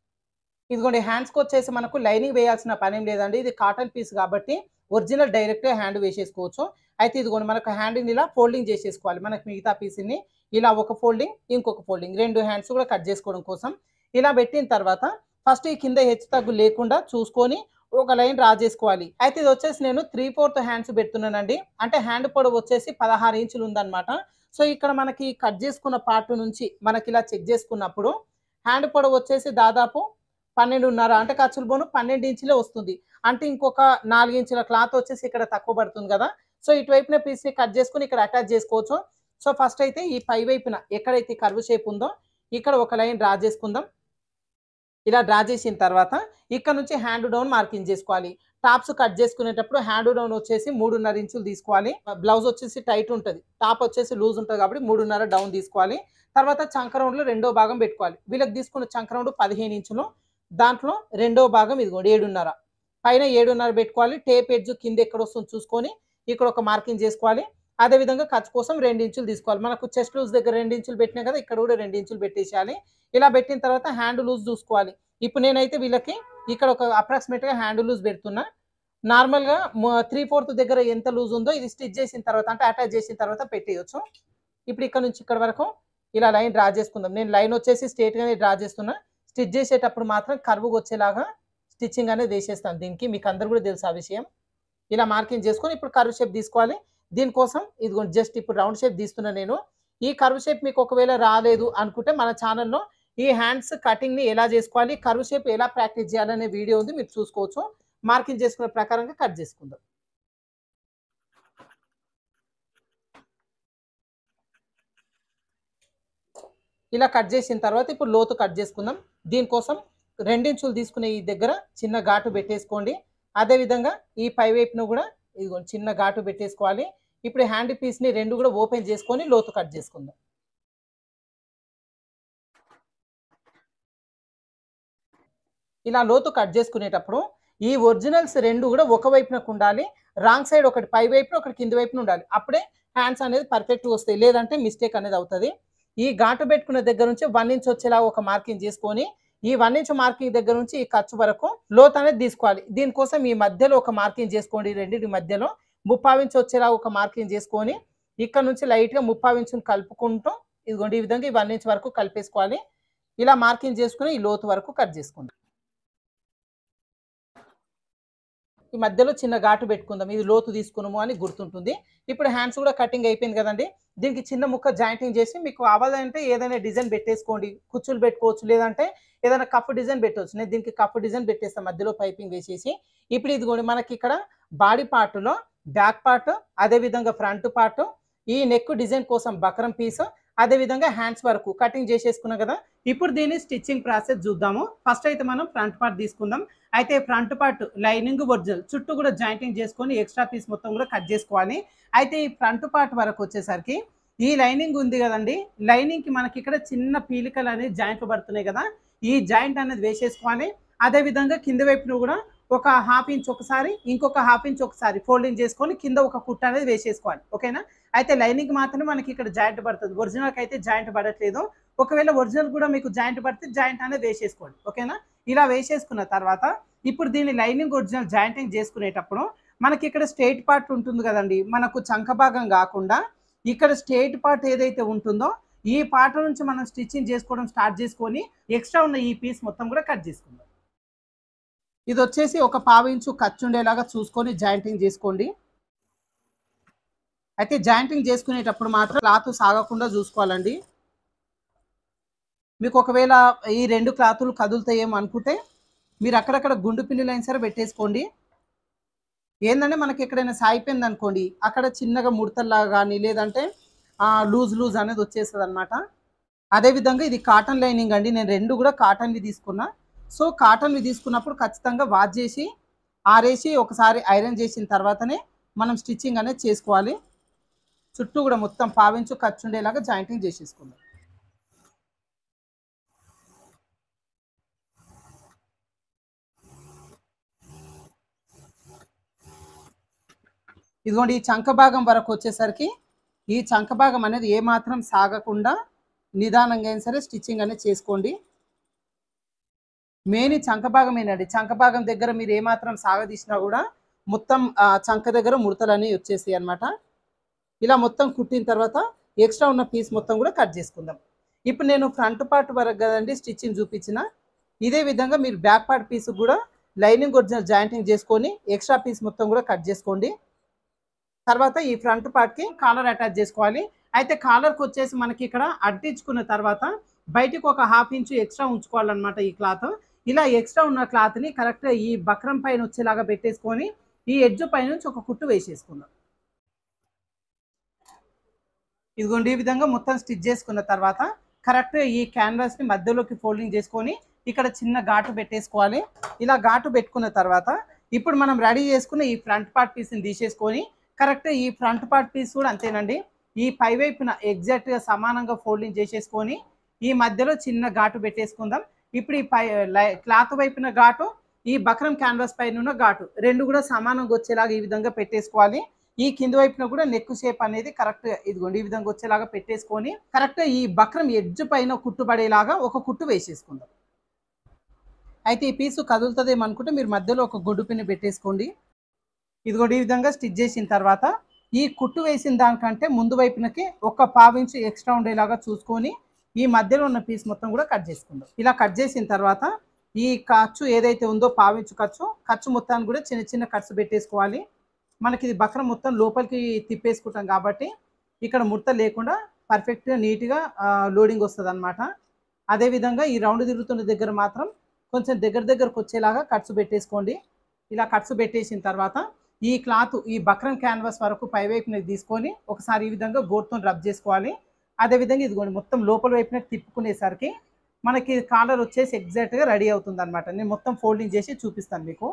ఇదిగోండి హ్యాండ్స్కి వచ్చేసి మనకు లైనింగ్ వేయాల్సిన పని ఏం లేదండి, ఇది కాటన్ పీస్ కాబట్టి ఒరిజినల్ డైరెక్ట్గా హ్యాండ్ వేసేసుకోవచ్చు. అయితే ఇదిగోండి మనకు హ్యాండ్ని ఇలా ఫోల్డింగ్ చేసేసుకోవాలి. మనకు మిగతా పీస్ని ఇలా ఒక ఫోల్డింగ్ ఇంకొక ఫోల్డింగ్ 2 హ్యాండ్స్ కూడా కట్ చేసుకోవడం కోసం ఇలా పెట్టిన తర్వాత ఫస్ట్ ఈ కింద హెచ్చు తగ్గు లేకుండా చూసుకొని ఒక లైన్ డ్రా చేసుకోవాలి. అయితే ఇది వచ్చేసి నేను 3/4 హ్యాండ్స్ పెడుతున్నానండి, అంటే హ్యాండ్ పొడవు వచ్చేసి 16 ఇంచులు ఉందన్నమాట. సో ఇక్కడ మనకి కట్ చేసుకున్న పార్ట్ నుంచి మనకి ఇలా చెక్ చేసుకున్నప్పుడు హ్యాండ్ పొడవు వచ్చేసి దాదాపు 12.5, అంటే ఖర్చులు పోను 12 ఇంచులే వస్తుంది. అంటే ఇంకొక 4 ఇంచుల క్లాత్ వచ్చేసి ఇక్కడ తక్కువ పడుతుంది కదా. సో ఇటువైపున పీస్ని కట్ చేసుకుని ఇక్కడ అటాచ్ చేసుకోవచ్చు. సో ఫస్ట్ అయితే ఈ పై వైపున ఎక్కడైతే కర్వ్ షేప్ ఉందో ఇక్కడ ఒక లైన్ డ్రా చేసుకుందాం. ఇలా డ్రా చేసిన తర్వాత ఇక్కడ నుంచి హ్యాండ్ డౌన్ మార్కింగ్ చేసుకోవాలి. టాప్స్ కట్ చేసుకునేటప్పుడు హ్యాండ్ డౌన్ వచ్చేసి 3.5 ఇంచులు తీసుకోవాలి. బ్లౌజ్ వచ్చేసి టైట్ ఉంటుంది, టాప్ వచ్చేసి లూజ్ ఉంటుంది కాబట్టి 3.5 డౌన్ తీసుకోవాలి. తర్వాత చంక రౌండ్లో రెండో భాగం పెట్టుకోవాలి. వీళ్ళకి తీసుకున్న చంక రౌండ్ 15 ఇంచులు, దాంట్లో రెండో భాగం ఇదిగోండి 7.5, పైన 7.5 పెట్టుకోవాలి. టేప్ ఎడ్జ్ కింద ఎక్కడ వస్తుందో చూసుకొని ఇక్కడ ఒక మార్కింగ్ చేసుకోవాలి. అదేవిధంగా ఖర్చు కోసం 2 ఇంచులు తీసుకోవాలి. మనకు చెస్ట్ లూజ్ దగ్గర 2 ఇంచులు పెట్టినాం కదా, ఇక్కడ కూడా 2 ఇంచులు పెట్టేసేయాలి. ఇలా పెట్టిన తర్వాత హ్యాండ్ లూజ్ చూసుకోవాలి. ఇప్పుడు నేనైతే వీళ్ళకి ఇక్కడ ఒక అప్రాక్సిమేట్గా హ్యాండ్ లూజ్ పెడుతున్నా. నార్మల్గా 3/4 దగ్గర ఎంత లూజ్ ఉందో ఇది స్టిచ్ చేసిన తర్వాత అంటే అటాచ్ చేసిన తర్వాత పెట్టేయచ్చు. ఇప్పుడు ఇక్కడ నుంచి ఇక్కడ వరకు ఇలా లైన్ డ్రా చేసుకుందాం. నేను లైన్ వచ్చేసి స్ట్రేట్గానే డ్రా చేస్తున్నా. స్టిచ్ చేసేటప్పుడు మాత్రం కర్వ్గా వచ్చేలాగా స్టిచ్చింగ్ అనేది వేసేస్తాను. దీనికి మీకు అందరు కూడా తెలుసు ఆ విషయం. ఇలా మార్కింగ్ చేసుకొని ఇప్పుడు కర్వ్ షేప్ తీసుకోవాలి. దీనికోసం ఇదిగోండి జస్ట్ ఇప్పుడు రౌండ్ షేప్ తీస్తున్నా నేను. ఈ కర్వ్ షేప్ మీకు ఒకవేళ రాలేదు అనుకుంటే మన ఛానల్లో ఈ హ్యాండ్స్ కటింగ్ని ఎలా చేసుకోవాలి, కర్వ్ షేప్ ఎలా ప్రాక్టీస్ చేయాలనే వీడియో ఉంది, మీరు చూసుకోవచ్చు. మార్కింగ్ చేసుకునే ప్రకారంగా కట్ చేసుకుందాం. ఇలా కట్ చేసిన తర్వాత ఇప్పుడు లోతు కట్ చేసుకుందాం. దీనికోసం 2 ఇంచులు తీసుకునే ఈ దగ్గర చిన్న ఘాటు పెట్టేసుకోండి. అదేవిధంగా ఈ పై వైపును కూడా ఇదిగోండి చిన్న ఘాటు పెట్టేసుకోవాలి. ఇప్పుడు హ్యాండ్ పీస్ని 2 కూడా ఓపెన్ చేసుకొని లోతు కట్ చేసుకుందాం. ఇలా లోతు కట్ చేసుకునేటప్పుడు ఈ ఒరిజినల్స్ 2 కూడా ఒక వైపునకు ఉండాలి. రాంగ్ సైడ్ ఒకటి పై వైపున ఒకటి కింది వైపున ఉండాలి. అప్పుడే హ్యాండ్స్ అనేది పర్ఫెక్ట్గా వస్తాయి, లేదంటే మిస్టేక్ అనేది అవుతుంది. ఈ ఘాటు పెట్టుకున్న దగ్గర నుంచి 1 ఇంచ్ వచ్చేలా ఒక మార్కింగ్ చేసుకొని ఈ 1 ఇంచ్ మార్కింగ్ దగ్గర నుంచి ఈ ఖర్చు వరకు లోత్ అనేది తీసుకోవాలి. దీనికోసం ఈ మధ్యలో ఒక మార్కింగ్ చేసుకోండి. రెండింటి మధ్యలో 3/4 ఇంచ్ వచ్చేలా ఒక మార్కింగ్ చేసుకొని ఇక్కడ నుంచి లైట్గా 3/4 ఇంచుని కలుపుకుంటూ ఇదిగోండి ఈ విధంగా ఈ 1 ఇంచ్ వరకు కలిపేసుకోవాలి. ఇలా మార్కింగ్ చేసుకుని ఈ లోతు వరకు కట్ చేసుకోండి. ఈ మధ్యలో చిన్న ఘాటు పెట్టుకుందాం, ఇది లోతు తీసుకున్నాము అని గుర్తుంటుంది. ఇప్పుడు హ్యాండ్స్ కూడా కటింగ్ అయిపోయింది కదండి. దీనికి చిన్న ముక్క జాయింటింగ్ చేసి మీకు కావాలంటే ఏదైనా డిజైన్ పెట్టేసుకోండి. కుచ్చులు పెట్టుకోవచ్చు, లేదంటే ఏదైనా కప్ డిజైన్ పెట్టవచ్చు. నేను దీనికి కప్ డిజైన్ పెట్టేస్తాను మధ్యలో పైపింగ్ వేసేసి. ఇప్పుడు ఇదిగోండి మనకి ఇక్కడ బాడీ పార్ట్లో బ్యాక్ పార్ట్, అదేవిధంగా ఫ్రంట్ పార్ట్, ఈ నెక్ డిజైన్ కోసం బక్రం పీస్, అదేవిధంగా హ్యాండ్స్ వరకు కటింగ్ చేసేసుకున్నాం కదా. ఇప్పుడు దీన్ని స్టిచ్చింగ్ ప్రాసెస్ చూద్దాము. ఫస్ట్ అయితే మనం ఫ్రంట్ పార్ట్ తీసుకుందాం. అయితే ఫ్రంట్ పార్ట్ లైనింగ్ ఒరిజినల్ చుట్టూ కూడా జాయింటింగ్ చేసుకొని ఎక్స్ట్రా పీస్ మొత్తం కూడా కట్ చేసుకోవాలి. అయితే ఈ ఫ్రంట్ పార్ట్ వరకు వచ్చేసరికి ఈ లైనింగ్ ఉంది కదండి, లైనింగ్కి మనకి ఇక్కడ చిన్న పీలికలు అనేది జాయింట్లు పడుతున్నాయి కదా, ఈ జాయింట్ అనేది వేసేసుకోవాలి. అదేవిధంగా కింద వైపును కూడా ఒక 1/2 ఇంచ్ ఒకసారి, ఇంకొక 1/2 ఇంచ్ ఒకసారి ఫోల్డింగ్ చేసుకొని కింద ఒక కుట్ట అనేది వేసేసుకోవాలి. ఓకేనా. అయితే లైనింగ్ మాత్రమే మనకి ఇక్కడ జాయింట్ పడుతుంది, ఒరిజినల్కి అయితే జాయింట్ పడట్లేదు. ఒకవేళ ఒరిజినల్ కూడా మీకు జాయింట్ పడితే జాయింట్ అనేది వేసేసుకోండి. ఓకేనా. ఇలా వేసేసుకున్న తర్వాత ఇప్పుడు దీన్ని లైనింగ్ ఒరిజినల్ జాయింటింగ్ చేసుకునేటప్పుడు మనకి ఇక్కడ స్ట్రైట్ పార్ట్ ఉంటుంది కదండి, మనకు చంక భాగం కాకుండా ఇక్కడ స్ట్రైట్ పార్ట్ ఏదైతే ఉంటుందో ఈ పార్ట్ నుంచి మనం స్టిచ్చింగ్ చేసుకోవడం స్టార్ట్ చేసుకొని ఎక్స్ట్రా ఉన్న ఈ పీస్ మొత్తం కూడా కట్ చేసుకుందాం. ఇది వచ్చేసి ఒక 1/4 ఇంచు ఖర్చు ఉండేలాగా చూసుకొని జాయింటింగ్ చేసుకోండి. అయితే జాయింటింగ్ చేసుకునేటప్పుడు మాత్రం క్లాత్ సాగకుండా చూసుకోవాలండి. మీకు ఒకవేళ ఈ 2 క్లాతులు కదులుతాయేమో అనుకుంటే మీరు అక్కడక్కడ గుండు పిన్నులు అయినా సరే పెట్టేసుకోండి. ఏంటంటే మనకి ఎక్కడైనా సాగిపోయింది అనుకోండి, అక్కడ చిన్నగా ముడతల్లాగా కానీ లేదంటే లూజ్ అనేది వచ్చేస్తుంది అనమాట. అదేవిధంగా ఇది కాటన్ లైనింగ్ అండి, నేను 2 కూడా కాటన్వి తీసుకున్నా. సో కాటన్వి తీసుకున్నప్పుడు ఖచ్చితంగా వాష్ చేసి ఆరేసి ఒకసారి ఐరన్ చేసిన తర్వాతనే మనం స్టిచ్చింగ్ అనేది చేసుకోవాలి. చుట్టూ కూడా మొత్తం 1/4 ఇంచు ఖర్చు ఉండేలాగా జాయింటింగ్ చేసేసుకుందాం. ఇదిగోండి ఈ చంక భాగం వరకు వచ్చేసరికి ఈ చంక భాగం అనేది ఏమాత్రం సాగకుండా నిదానంగా అయినా సరే స్టిచ్చింగ్ అనేది చేసుకోండి. మెయిన్ చంక భాగం ఏంటండి, చంక భాగం దగ్గర మీరు ఏమాత్రం సాగదీసినా కూడా మొత్తం చంక దగ్గర ముడతలు అనేవి వచ్చేస్తాయి అనమాట. ఇలా మొత్తం కుట్టిన తర్వాత ఎక్స్ట్రా ఉన్న పీస్ మొత్తం కూడా కట్ చేసుకుందాం. ఇప్పుడు నేను ఫ్రంట్ పార్ట్ వరకు కదండి స్టిచ్చింగ్ చూపించిన, ఇదే విధంగా మీరు బ్యాక్ పార్ట్ పీస్ కూడా లైనింగ్ ఒరిజినల్ జాయింటింగ్ చేసుకొని ఎక్స్ట్రా పీస్ మొత్తం కూడా కట్ చేసుకోండి. తర్వాత ఈ ఫ్రంట్ పార్ట్కి కాలర్ అటాచ్ చేసుకోవాలి. అయితే కాలర్కి వచ్చేసి మనకి ఇక్కడ అడ్డించుకున్న తర్వాత బయటికి ఒక 1/2 ఇంచు ఎక్స్ట్రా ఉంచుకోవాలన్నమాట ఈ క్లాత్. ఇలా ఎక్స్ట్రా ఉన్న క్లాత్ని కరెక్ట్గా ఈ బక్రం పైన వచ్చేలాగా పెట్టేసుకొని ఈ ఎడ్జ్ పైన నుంచి ఒక కుట్టు వేసేసుకుందాం. ఇదిగోండి ఈ విధంగా మొత్తం స్టిచ్ చేసుకున్న తర్వాత కరెక్ట్గా ఈ క్యాన్వాస్ని మధ్యలోకి ఫోల్డింగ్ చేసుకొని ఇక్కడ చిన్న ఘాటు పెట్టేసుకోవాలి. ఇలా ఘాటు పెట్టుకున్న తర్వాత ఇప్పుడు మనం రెడీ చేసుకున్న ఈ ఫ్రంట్ పార్ట్ పీస్ని తీసేసుకొని కరెక్ట్గా ఈ ఫ్రంట్ పార్ట్ పీస్ కూడా అంతేనండి, ఈ పై వైపున ఎగ్జాక్ట్గా సమానంగా ఫోల్డింగ్ చేసేసుకొని ఈ మధ్యలో చిన్న ఘాటు పెట్టేసుకుందాం. ఇప్పుడు ఈ పై క్లాత్ వైపున ఘాటు, ఈ బక్రం క్యాన్వాస్ పైన ఉన్న ఘాటు రెండు కూడా సమానంగా వచ్చేలాగా ఈ విధంగా పెట్టేసుకోవాలి. ఈ కింది వైపున కూడా నెక్ షేప్ అనేది కరెక్ట్గా ఇదిగోండి ఈ విధంగా వచ్చేలాగా పెట్టేసుకొని కరెక్ట్గా ఈ బక్రం ఎడ్జ్ పైన కుట్టుబడేలాగా ఒక కుట్టు వేసేసుకుందాం. అయితే ఈ పీసు కదులుతుందేమో అనుకుంటే మీరు మధ్యలో ఒక గుడ్డు పిన్ని పెట్టేసుకోండి. ఇదిగోండి ఈ విధంగా స్టిచ్ చేసిన తర్వాత ఈ కుట్టు వేసిన దానికంటే ముందు వైపునకి ఒక పావించి ఎక్స్ట్రా ఉండేలాగా చూసుకొని ఈ మధ్యలో ఉన్న పీస్ మొత్తం కూడా కట్ చేసుకుందాం. ఇలా కట్ చేసిన తర్వాత ఈ ఖర్చు ఏదైతే ఉందో పావించు ఖర్చు మొత్తాన్ని కూడా చిన్న చిన్న కట్స్ పెట్టేసుకోవాలి. మనకి ఇది బక్రం మొత్తం లోపలికి తిప్పేసుకుంటాం కాబట్టి ఇక్కడ ముడత లేకుండా పర్ఫెక్ట్గా నీట్గా లోడింగ్ వస్తుంది అనమాట. అదేవిధంగా ఈ రౌండ్ తిరుగుతున్న దగ్గర మాత్రం కొంచెం దగ్గరకు వచ్చేలాగా కట్స్ పెట్టేసుకోండి. ఇలా కట్స్ పెట్టేసిన తర్వాత ఈ క్లాత్ ఈ బక్రం క్యాన్వాస్ వరకు పై వైపున తీసుకొని ఒకసారి ఈ విధంగా గోటుతో రబ్ చేసుకోవాలి. అదేవిధంగా ఇదిగోండి మొత్తం లోపల వైపున తిప్పుకునేసరికి మనకి కాలర్ వచ్చేసి ఎగ్జాక్ట్గా రెడీ అవుతుంది అనమాట. నేను మొత్తం ఫోల్డింగ్ చేసి చూపిస్తాను మీకు.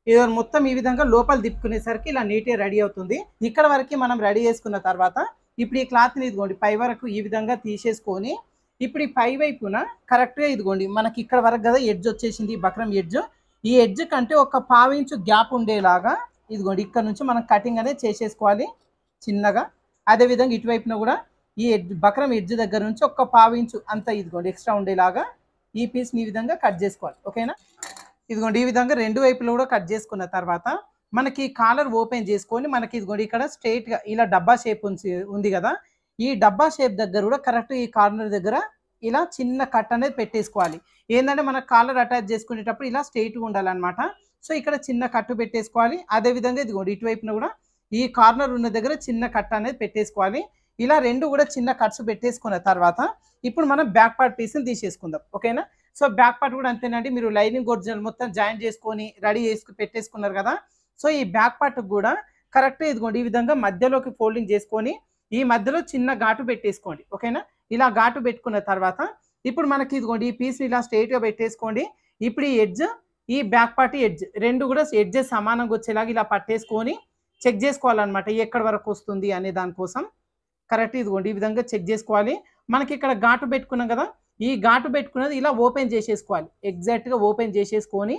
ఇది మొత్తం ఈ విధంగా లోపల తిప్పుకునేసరికి ఇలా నీట్గా రెడీ అవుతుంది. ఇక్కడ వరకు మనం రెడీ చేసుకున్న తర్వాత ఇప్పుడు ఈ క్లాత్ని ఇదిగోండి పై వరకు ఈ విధంగా తీసేసుకొని ఇప్పుడు ఈ పై వైపున కరెక్ట్గా ఇదిగోండి మనకి ఇక్కడ వరకు కదా ఎడ్జ్ వచ్చేసింది, బక్రం ఎడ్జ్. ఈ ఎడ్జ్ కంటే ఒక పావించు గ్యాప్ ఉండేలాగా ఇదిగోండి ఇక్కడ నుంచి మనం కటింగ్ అనేది చేసేసుకోవాలి చిన్నగా. అదేవిధంగా ఇటువైపున కూడా ఈ బక్రం ఎడ్జ్ దగ్గర నుంచి ఒక పావించు అంత ఇదిగోండి ఎక్స్ట్రా ఉండేలాగా ఈ పీస్ని ఈ విధంగా కట్ చేసుకోవాలి. ఓకేనా? ఇదిగోండి ఈ విధంగా రెండు వైపులు కూడా కట్ చేసుకున్న తర్వాత మనకి కాలర్ ఓపెన్ చేసుకొని మనకి ఇదిగోండి ఇక్కడ స్ట్రైట్గా ఇలా డబ్బా షేప్ ఉంది కదా, ఈ డబ్బా షేప్ దగ్గర కూడా కరెక్ట్ ఈ కార్నర్ దగ్గర ఇలా చిన్న కట్ అనేది పెట్టేసుకోవాలి. ఏంటంటే మనకు కాలర్ అటాచ్ చేసుకునేటప్పుడు ఇలా స్ట్రైట్గా ఉండాలన్నమాట. సో ఇక్కడ చిన్న కట్టు పెట్టేసుకోవాలి. అదేవిధంగా ఇదిగోండి ఇటువైపున కూడా ఈ కార్నర్ ఉన్న దగ్గర చిన్న కట్ అనేది పెట్టేసుకోవాలి. ఇలా రెండు కూడా చిన్న కట్స్ పెట్టేసుకున్న తర్వాత ఇప్పుడు మనం బ్యాక్ పార్ట్ పీస్ని తీసేసుకుందాం. ఓకేనా? సో బ్యాక్ పార్ట్ కూడా అంతేనండి, మీరు లైనింగ్ ఒరిజినల్ మొత్తం జాయిన్ చేసుకొని రెడీ చేసి పెట్టేసుకున్నారు కదా. సో ఈ బ్యాక్ పార్ట్ కూడా కరెక్ట్ ఇదిగోండి ఈ విధంగా మధ్యలోకి ఫోల్డింగ్ చేసుకొని ఈ మధ్యలో చిన్న ఘాటు పెట్టేసుకోండి. ఓకేనా? ఇలా ఘాటు పెట్టుకున్న తర్వాత ఇప్పుడు మనకి ఇదిగోండి ఈ పీస్ని ఇలా స్ట్రైట్గా పెట్టేసుకోండి. ఇప్పుడు ఈ ఎడ్జ్ ఈ బ్యాక్ పార్ట్ ఎడ్జ్ రెండు కూడా ఎడ్జెస్ సమానంగా వచ్చేలాగా ఇలా పట్టేసుకొని చెక్ చేసుకోవాలన్నమాట ఎక్కడి వరకు వస్తుంది అనే దానికోసం. కరెక్ట్ ఇదిగోండి ఈ విధంగా చెక్ చేసుకోవాలి. మనకి ఇక్కడ ఘాటు పెట్టుకున్నాం కదా, ఈ ఘాటు పెట్టుకున్నది ఇలా ఓపెన్ చేసేసుకోవాలి. ఎగ్జాక్ట్గా ఓపెన్ చేసేసుకొని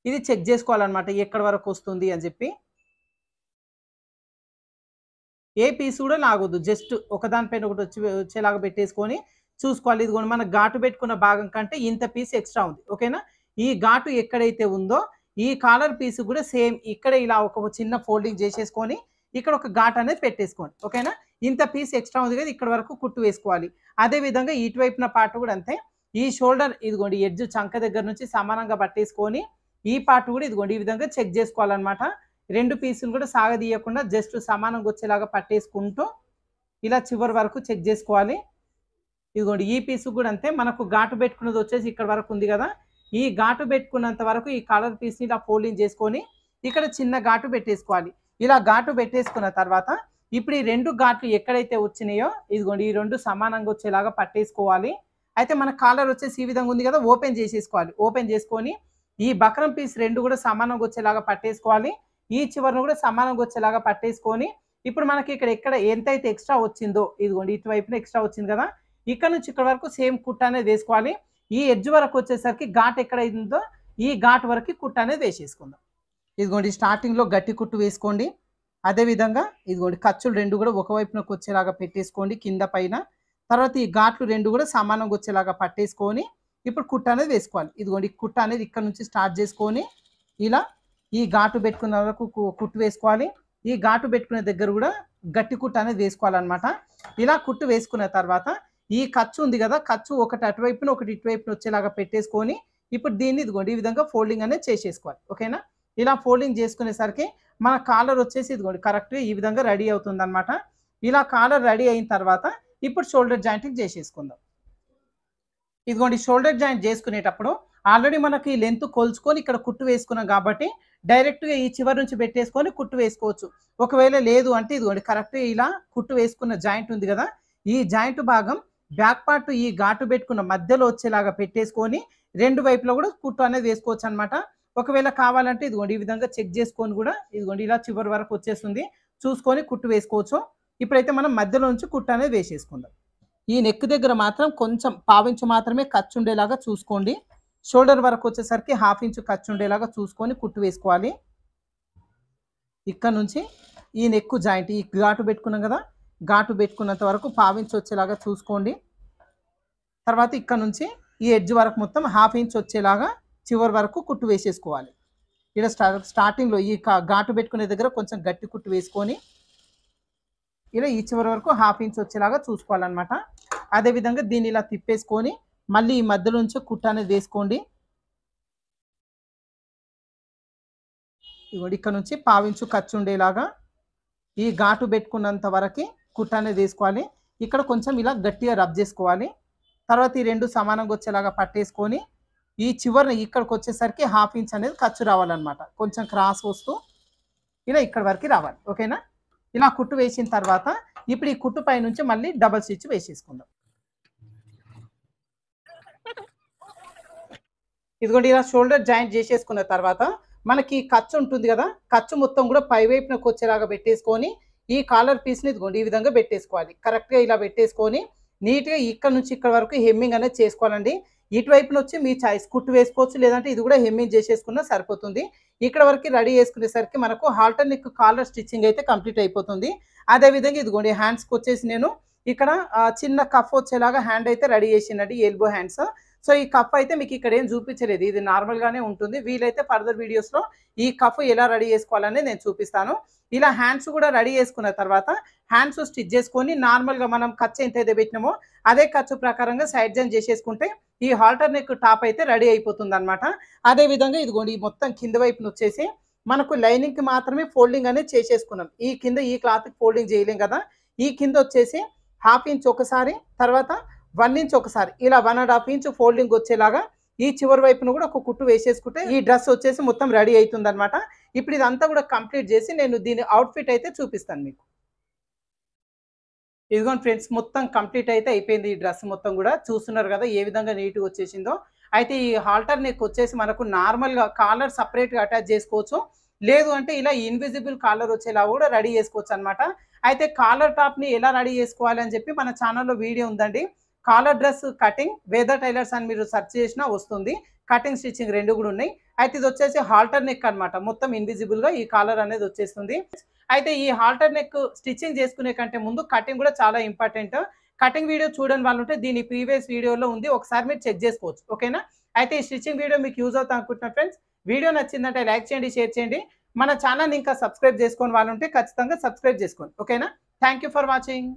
ఇది చెక్ చేసుకోవాలన్నమాట ఎక్కడి వరకు వస్తుంది అని చెప్పి. ఏ పీస్ కూడా లాగొద్దు, జస్ట్ ఒకదానిపైన ఒకటి వచ్చేలాగా పెట్టేసుకొని చూసుకోవాలి. ఇదిగోండి మన ఘాటు పెట్టుకున్న భాగం కంటే ఇంత పీస్ ఎక్స్ట్రా ఉంది. ఓకేనా? ఈ ఘాటు ఎక్కడైతే ఉందో ఈ కాలర్ పీస్ కూడా సేమ్ ఇక్కడ ఇలా ఒక చిన్న ఫోల్డింగ్ చేసేసుకొని ఇక్కడ ఒక ఘాట్ అనేది పెట్టేసుకోండి. ఓకేనా? ఇంత పీస్ ఎక్స్ట్రా ఉంది కదా, ఇక్కడ వరకు కుట్టు వేసుకోవాలి. అదేవిధంగా ఇటువైపున పార్ట్ కూడా అంతే. ఈ షోల్డర్ ఇదిగోండి ఎడ్జ్ చంక దగ్గర నుంచి సమానంగా పట్టేసుకొని ఈ పార్ట్ కూడా ఇదిగోండి ఈ విధంగా చెక్ చేసుకోవాలన్నమాట. రెండు పీసులు కూడా సాగదీయకుండా జస్ట్ సమానంగా వచ్చేలాగా పట్టేసుకుంటూ ఇలా చివరి వరకు చెక్ చేసుకోవాలి. ఇదిగోండి ఈ పీసు కూడా అంతే, మనకు ఘాటు పెట్టుకున్నది వచ్చేసి ఇక్కడ వరకు ఉంది కదా, ఈ ఘాటు పెట్టుకున్నంత వరకు ఈ కలర్ పీస్ని ఇలా ఫోల్డింగ్ చేసుకొని ఇక్కడ చిన్న ఘాటు పెట్టేసుకోవాలి. ఇలా ఘాటు పెట్టేసుకున్న తర్వాత ఇప్పుడు ఈ రెండు ఘాట్లు ఎక్కడైతే వచ్చినాయో ఇదిగోండి ఈ రెండు సమానంగా వచ్చేలాగా పట్టేసుకోవాలి. అయితే మన కాలర్ వచ్చేసి ఈ విధంగా ఉంది కదా, ఓపెన్ చేసేసుకోవాలి. ఓపెన్ చేసుకొని ఈ బక్రం పీస్ రెండు కూడా సమానంగా వచ్చేలాగా పట్టేసుకోవాలి. ఈ చివరిని కూడా సమానంగా వచ్చేలాగా పట్టేసుకొని ఇప్పుడు మనకి ఎక్కడ ఎంతైతే ఎక్స్ట్రా వచ్చిందో ఇదిగోండి ఇటువైపున ఎక్స్ట్రా వచ్చింది కదా, ఇక్కడ నుంచి ఇక్కడ వరకు సేమ్ కుట్ట అనేది వేసుకోవాలి. ఈ ఎడ్జ్ వరకు వచ్చేసరికి ఘాట్ ఎక్కడ అయిందో ఈ ఘాట్ వరకు కుట్ట అనేది వేసేసుకుందాం. ఇదిగోండి స్టార్టింగ్లో గట్టి కుట్టు వేసుకోండి. అదేవిధంగా ఇదిగోండి ఖర్చులు రెండు కూడా ఒకవైపునకు వచ్చేలాగా పెట్టేసుకోండి కింద పైన. తర్వాత ఈ ఘాట్లు రెండు కూడా సమానంగా వచ్చేలాగా పట్టేసుకొని ఇప్పుడు కుట్ట అనేది వేసుకోవాలి. ఇదిగోండి కుట్ట అనేది ఇక్కడ నుంచి స్టార్ట్ చేసుకొని ఇలా ఈ ఘాటు పెట్టుకున్న వరకు కుట్టు వేసుకోవాలి. ఈ ఘాటు పెట్టుకునే దగ్గర కూడా గట్టి కుట్టు అనేది వేసుకోవాలన్నమాట. ఇలా కుట్టు వేసుకున్న తర్వాత ఈ ఖర్చు ఉంది కదా, ఖర్చు ఒకటి అటువైపున ఒకటి ఇటువైపున వచ్చేలాగా పెట్టేసుకొని ఇప్పుడు దీన్ని ఇదిగోండి ఈ విధంగా ఫోల్డింగ్ అనేది చేసేసుకోవాలి. ఓకేనా? ఇలా ఫోల్డింగ్ చేసుకునేసరికి మన కాలర్ వచ్చేసి ఇదిగోండి కరెక్ట్గా ఈ విధంగా రెడీ అవుతుంది అనమాట. ఇలా కాలర్ రెడీ అయిన తర్వాత ఇప్పుడు షోల్డర్ జాయింటింగ్ చేసేసుకుందాం. ఇదిగోండి షోల్డర్ జాయింట్ చేసుకునేటప్పుడు ఆల్రెడీ మనకి లెంత్ కొలుచుకొని ఇక్కడ కుట్టు వేసుకున్నాం కాబట్టి డైరెక్ట్‌గా ఈ చివరి నుంచి పెట్టేసుకొని కుట్టు వేసుకోవచ్చు. ఒకవేళ లేదు అంటే ఇదిగోండి కరెక్ట్‌గా ఇలా కుట్టు వేసుకున్న జాయింట్ ఉంది గదా! ఈ జాయింట్ భాగం బ్యాక్ పార్ట్ ఈ ఘాటు పెట్టుకున్న మధ్యలో వచ్చేలాగా పెట్టేసుకొని 2 వైపులా గూడా కుట్టు అనేది వేసుకోవచ్చనమాట. ఒకవేళ కావాలంటే ఇదిగోండి ఈ విధంగా చెక్ చేసుకొని గూడా ఇదిగోండి ఇలా చివరి వరకు వచ్చేస్తుంది. చూసుకొని కుట్టు వేసుకోవచ్చు. ఇప్పుడైతే మనం మధ్యలో నుంచి కుట్టు అనేది వేసేసుకుందాం. ఈ నెక్ దగ్గర మాత్రం కొంచెం పావించు మాత్రమే ఖర్చు ఉండేలాగా చూసుకోండి. షోల్డర్ వరకు వచ్చేసరికి హాఫ్ ఇంచు ఖర్చు ఉండేలాగా చూసుకొని కుట్టు వేసుకోవాలి. ఇక్కడ నుంచి ఈ నెక్ జాయింట్ ఈ ఘాటు పెట్టుకున్నాం కదా, ఘాటు పెట్టుకున్నంత వరకు పావించు వచ్చేలాగా చూసుకోండి. తర్వాత ఇక్కడ నుంచి ఈ ఎడ్జ్ వరకు మొత్తం హాఫ్ ఇంచ్ వచ్చేలాగా చివరి వరకు కుట్టు వేసేసుకోవాలి. ఇక్కడ స్టార్టింగ్లో ఈ ఘాటు పెట్టుకునే దగ్గర కొంచెం గట్టి కుట్టు వేసుకొని ఇలా ఈ చివరి వరకు హాఫ్ ఇంచ్ వచ్చేలాగా చూసుకోవాలన్నమాట. అదేవిధంగా దీన్ని ఇలా తిప్పేసుకొని మళ్ళీ ఈ మధ్యలో నుంచి కుట్టు అనేది వేసుకోండి. ఇదిగోండి ఇక్కడ నుంచి పావించు ఖర్చు ఉండేలాగా ఈ ఘాటు పెట్టుకున్నంత వరకు కుట్టు అనేది వేసుకోవాలి. ఇక్కడ కొంచెం ఇలా గట్టిగా రబ్ చేసుకోవాలి. తర్వాత ఈ రెండు సమానంగా వచ్చేలాగా పట్టేసుకొని ఈ చివరిని ఇక్కడికి వచ్చేసరికి హాఫ్ ఇంచ్ అనేది ఖర్చు రావాలన్నమాట. కొంచెం క్రాస్ వస్తూ ఇలా ఇక్కడ వరకు రావాలి. ఓకేనా? ఇలా కుట్టు వేసిన తర్వాత ఇప్పుడు ఈ కుట్టు పై నుంచి మళ్ళీ డబల్ స్టిచ్ వేసేసుకుందాం. ఇదిగోండి ఇలా షోల్డర్ జాయింట్ చేసేసుకున్న తర్వాత మనకి ఖర్చు ఉంటుంది కదా, ఖర్చు మొత్తం కూడా పై వైపునకు వచ్చేలాగా పెట్టేసుకొని ఈ కాలర్ పీస్ని ఇదిగోండి ఈ విధంగా పెట్టేసుకోవాలి. కరెక్ట్గా ఇలా పెట్టేసుకొని నీట్గా ఇక్కడ నుంచి ఇక్కడ వరకు హెమ్మింగ్ అనేది చేసుకోవాలండి. ఇటువైపున వచ్చి మీ చాయిస్ కుట్టు వేసుకోవచ్చు, లేదంటే ఇది కూడా హెమ్మింగ్ చేసేసుకున్నా సరిపోతుంది. ఇక్కడ వరకు రెడీ చేసుకునేసరికి మనకు హాల్టర్ నెక్ కాలర్ స్టిచ్చింగ్ అయితే కంప్లీట్ అయిపోతుంది. అదేవిధంగా ఇదిగోండి హ్యాండ్స్కి వచ్చేసి నేను ఇక్కడ చిన్న కఫ్ వచ్చేలాగా హ్యాండ్ అయితే రెడీ చేసినట్టు ఎల్బో హ్యాండ్స్. సో ఈ కఫ్ అయితే మీకు ఇక్కడ ఏం చూపించలేదు, ఇది నార్మల్గానే ఉంటుంది. వీలైతే ఫర్దర్ వీడియోస్లో ఈ కఫ్ ఎలా రెడీ చేసుకోవాలని నేను చూపిస్తాను. ఇలా హ్యాండ్స్ కూడా రెడీ చేసుకున్న తర్వాత హ్యాండ్స్ స్టిచ్ చేసుకొని నార్మల్గా మనం ఖర్చు ఎంత అయితే పెట్టినామో అదే ఖర్చు ప్రకారంగా సైడ్ జాయిన్ చేసేసుకుంటే ఈ హాల్టర్ నెక్ టాప్ అయితే రెడీ అయిపోతుంది అనమాట. అదేవిధంగా ఇదిగోండి మొత్తం కింద వైపున వచ్చేసి మనకు లైనింగ్కి మాత్రమే ఫోల్డింగ్ అనేది చేసేసుకున్నాం. ఈ కింద ఈ క్లాత్కి ఫోల్డింగ్ చేయలేం కదా, ఈ కింద వచ్చేసి హాఫ్ ఇంచ్ ఒకసారి, తర్వాత 1 ఇంచ్ ఒకసారి, ఇలా 1.5 ఇంచ్ ఫోల్డింగ్ వచ్చేలాగా ఈ చివరి వైపును కూడా ఒక కుట్టు వేసేసుకుంటే ఈ డ్రెస్ వచ్చేసి మొత్తం రెడీ అవుతుంది అనమాట. ఇప్పుడు ఇదంతా కూడా కంప్లీట్ చేసి నేను దీని అవుట్ఫిట్ అయితే చూపిస్తాను మీకు. ఇదిగోండి ఫ్రెండ్స్, మొత్తం కంప్లీట్ అయితే అయిపోయింది. ఈ డ్రెస్ మొత్తం కూడా చూస్తున్నారు కదా ఏ విధంగా నీట్గా వచ్చేసిందో. అయితే ఈ హాల్టర్ నెక్ వచ్చేసి మనకు నార్మల్గా కాలర్ సపరేట్గా అటాచ్ చేసుకోవచ్చు, లేదు అంటే ఇలా ఇన్విజిబుల్ కాలర్ వచ్చేలా కూడా రెడీ చేసుకోవచ్చు అనమాట. అయితే కాలర్ టాప్ని ఎలా రెడీ చేసుకోవాలి అని చెప్పి మన ఛానల్లో వీడియో ఉందండి. Collar dress cutting weather tailors అని మీరు సెర్చ్ చేసినా వస్తుంది. కటింగ్ స్టిచ్చింగ్ రెండు కూడా ఉన్నాయి. అయితే ఇది వచ్చేసి హాల్టర్ నెక్ అనమాట, మొత్తం ఇన్విజిబుల్గా ఈ కాలర్ అనేది వచ్చేస్తుంది. అయితే ఈ హాల్టర్ నెక్ స్టిచ్చింగ్ చేసుకునే కంటే ముందు కటింగ్ కూడా చాలా ఇంపార్టెంట్. కటింగ్ వీడియో చూడని వాళ్ళు ఉంటే దీని ప్రీవియస్ వీడియోలో ఉంది, ఒకసారి మీరు చెక్ చేసుకోవచ్చు. ఓకేనా? అయితే ఈ స్టిచ్చింగ్ వీడియో మీకు యూజ్ అవుతా అనుకుంటున్నా ఫ్రెండ్స్. వీడియో నచ్చిందంటే లైక్ చేయండి, షేర్ చేయండి. మన ఛానల్ ఇంకా సబ్స్క్రైబ్ చేసుకోని వాళ్ళు ఉంటే ఖచ్చితంగా సబ్స్క్రైబ్ చేసుకోండి. ఓకేనా? Thank you for watching.